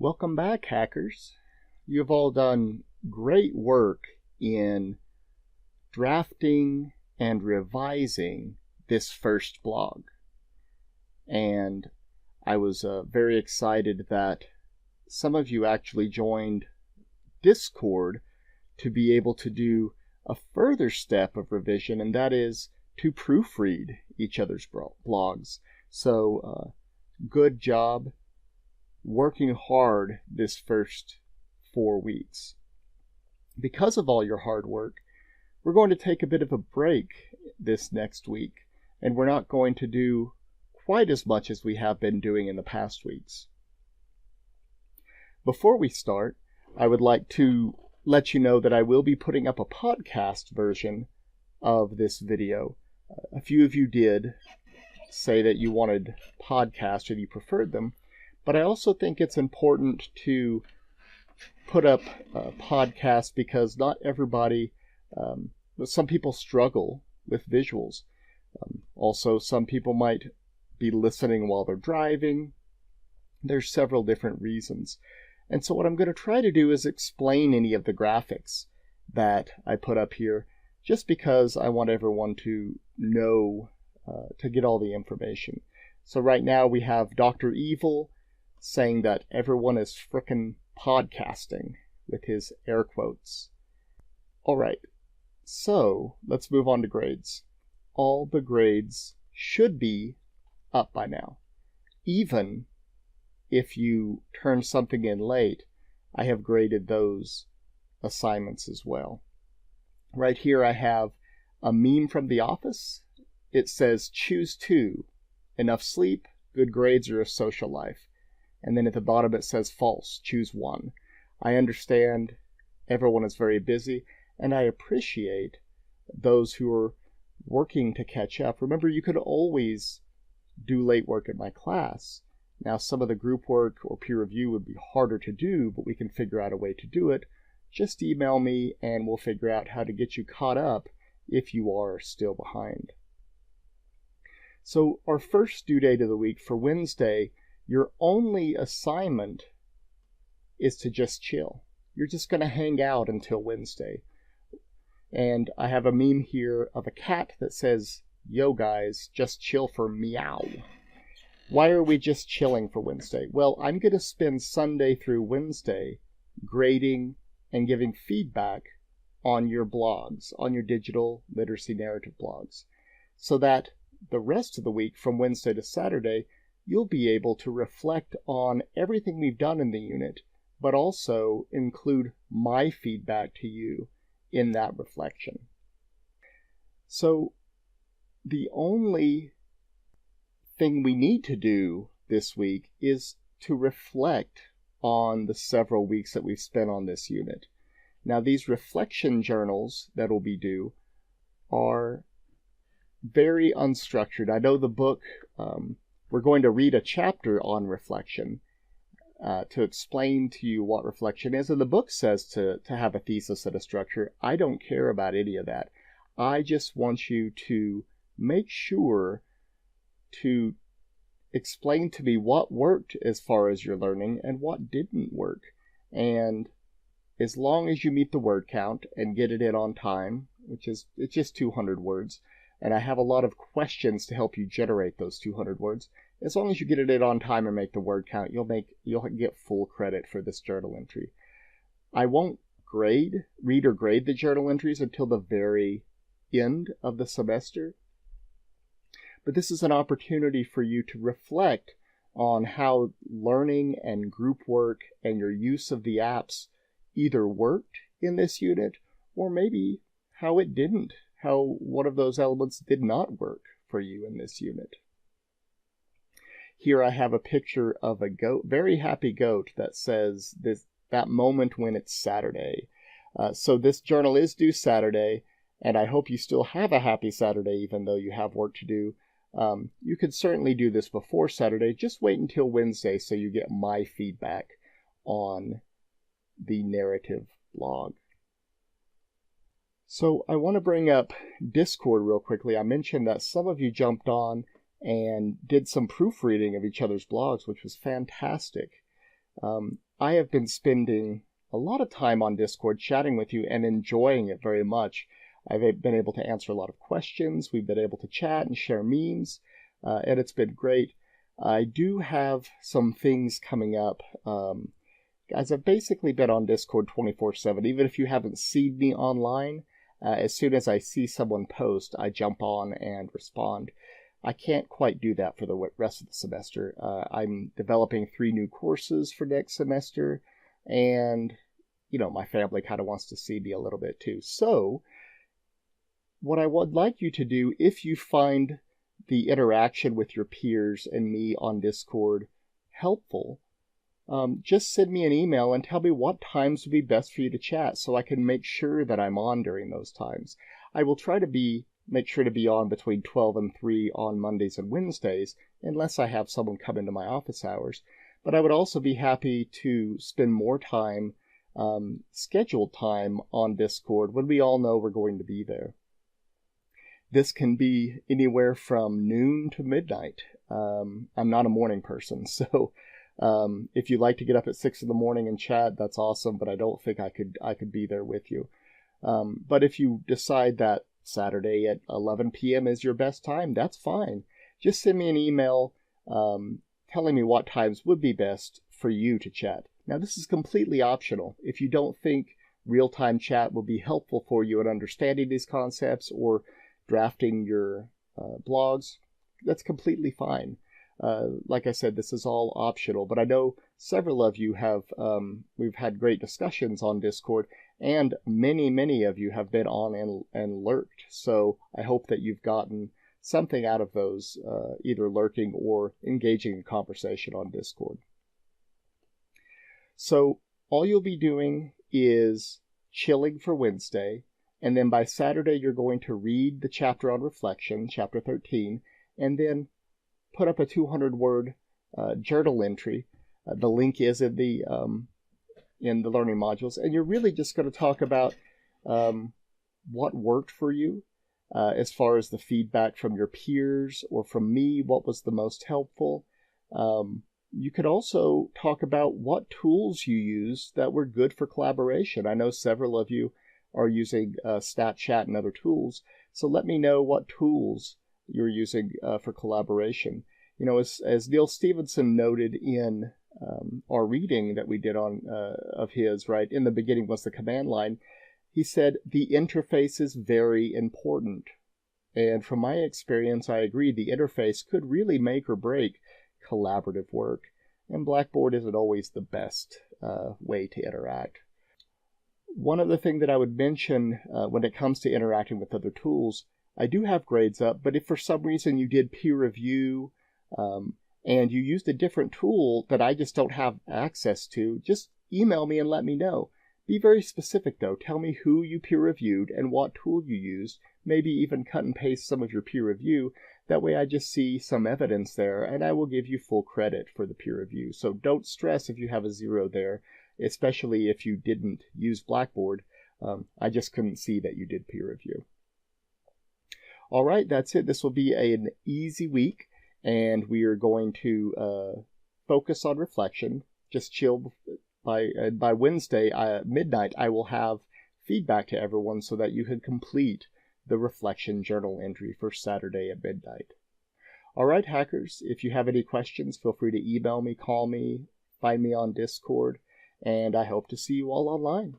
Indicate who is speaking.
Speaker 1: Welcome back, hackers. You have all done great work in drafting and revising this first blog. And I was very excited that some of you actually joined Discord to be able to do a further step of revision, and that is to proofread each other's blogs. So, good job working hard this first 4 weeks. Because of all your hard work, we're going to take a bit of a break this next week, and we're not going to do quite as much as we have been doing in the past weeks. Before we start, I would like to let you know that I will be putting up a podcast version of this video. A few of you did say that you wanted podcasts or you preferred them, but I also think it's important to put up podcasts because not everybody, some people struggle with visuals. Also, some people might be listening while they're driving. There's several different reasons. And so what I'm going to try to do is explain any of the graphics that I put up here, just because I want everyone to know, to get all the information. So right now we have Dr. Evil saying that everyone is frickin' podcasting with his air quotes. Alright, so let's move on to grades. All the grades should be up by now. Even if you turn something in late, I have graded those assignments as well. Right here I have a meme from The Office. It says, choose 2, enough sleep, good grades, or a social life. And then at the bottom it says false, choose 1. I understand everyone is very busy, and I appreciate those who are working to catch up. Remember, you could always do late work in my class. Now, some of the group work or peer review would be harder to do, but we can figure out a way to do it. Just email me and we'll figure out how to get you caught up if you are still behind. So our first due date of the week for Wednesday, your only assignment is to just chill. You're just going to hang out until Wednesday. And I have a meme here of a cat that says, yo guys, just chill for meow. Why are we just chilling for Wednesday? Well, I'm going to spend Sunday through Wednesday grading and giving feedback on your blogs, on your digital literacy narrative blogs, so that the rest of the week from Wednesday to Saturday, you'll be able to reflect on everything we've done in the unit, but also include my feedback to you in that reflection. So the only thing we need to do this week is to reflect on the several weeks that we've spent on this unit. Now, these reflection journals that will be due are very unstructured. I know the book, we're going to read a chapter on reflection to explain to you what reflection is, and the book says to have a thesis and a structure. I don't care about any of that. I just want you to make sure to explain to me what worked as far as your learning and what didn't work. And as long as you meet the word count and get it in on time, it's just 200 words, and I have a lot of questions to help you generate those 200 words. As long as you get it in on time and make the word count, you'll get full credit for this journal entry. I won't read or grade the journal entries until the very end of the semester. But this is an opportunity for you to reflect on how learning and group work and your use of the apps either worked in this unit, or maybe how it didn't, how one of those elements did not work for you in this unit. Here I have a picture of a goat, very happy goat, that says that moment when it's Saturday. So this journal is due Saturday, and I hope you still have a happy Saturday even though you have work to do. You could certainly do this before Saturday. Just wait until Wednesday so you get my feedback on the narrative blog. So I want to bring up Discord real quickly. I mentioned that some of you jumped on and did some proofreading of each other's blogs, which was fantastic. I have been spending a lot of time on Discord chatting with you and enjoying it very much. I've been able to answer a lot of questions. We've been able to chat and share memes, and it's been great. I do have some things coming up. Guys, I've basically been on Discord 24/7. Even if you haven't seen me online, as soon as I see someone post, I jump on and respond. I can't quite do that for the rest of the semester. I'm developing 3 new courses for next semester, and, my family kind of wants to see me a little bit too. So, what I would like you to do, if you find the interaction with your peers and me on Discord helpful, just send me an email and tell me what times would be best for you to chat so I can make sure that I'm on during those times. I will try to make sure to be on between 12 and 3 on Mondays and Wednesdays, unless I have someone come into my office hours. But I would also be happy to spend more time, scheduled time on Discord when we all know we're going to be there. This can be anywhere from noon to midnight. I'm not a morning person, so if you like to get up at 6 in the morning and chat, that's awesome, but I don't think I could be there with you. But if you decide that Saturday at 11 p.m. is your best time, that's fine. Just send me an email telling me what times would be best for you to chat. Now, this is completely optional. If you don't think real-time chat will be helpful for you in understanding these concepts or drafting your blogs, that's completely fine. Like I said, this is all optional, but I know several of you have, we've had great discussions on Discord, and many of you have been on and lurked. So I hope that you've gotten something out of those, either lurking or engaging in conversation on Discord. So all you'll be doing is chilling for Wednesday, and then by Saturday you're going to read the chapter on reflection, chapter 13, and then put up a 200-word journal entry. The link is in the learning modules, and you're really just going to talk about what worked for you as far as the feedback from your peers or from me, what was the most helpful. You could also talk about what tools you use that were good for collaboration. I know several of you are using StatChat and other tools, so let me know what tools you're using for collaboration. As Neil Stephenson noted in our reading that we did on of his, right, in the beginning was the command line, he said the interface is very important. And from my experience, I agree, the interface could really make or break collaborative work. And Blackboard isn't always the best way to interact. One other thing that I would mention when it comes to interacting with other tools, I do have grades up, but if for some reason you did peer review and you used a different tool that I just don't have access to, just email me and let me know. Be very specific though. Tell me who you peer reviewed and what tool you used. Maybe even cut and paste some of your peer review. That way I just see some evidence there and I will give you full credit for the peer review. So don't stress if you have a 0 there, especially if you didn't use Blackboard. I just couldn't see that you did peer review. All right, that's it. This will be an easy week, and we are going to focus on reflection. Just chill. By Wednesday midnight, I will have feedback to everyone so that you can complete the reflection journal entry for Saturday at midnight. All right, hackers, if you have any questions, feel free to email me, call me, find me on Discord, and I hope to see you all online.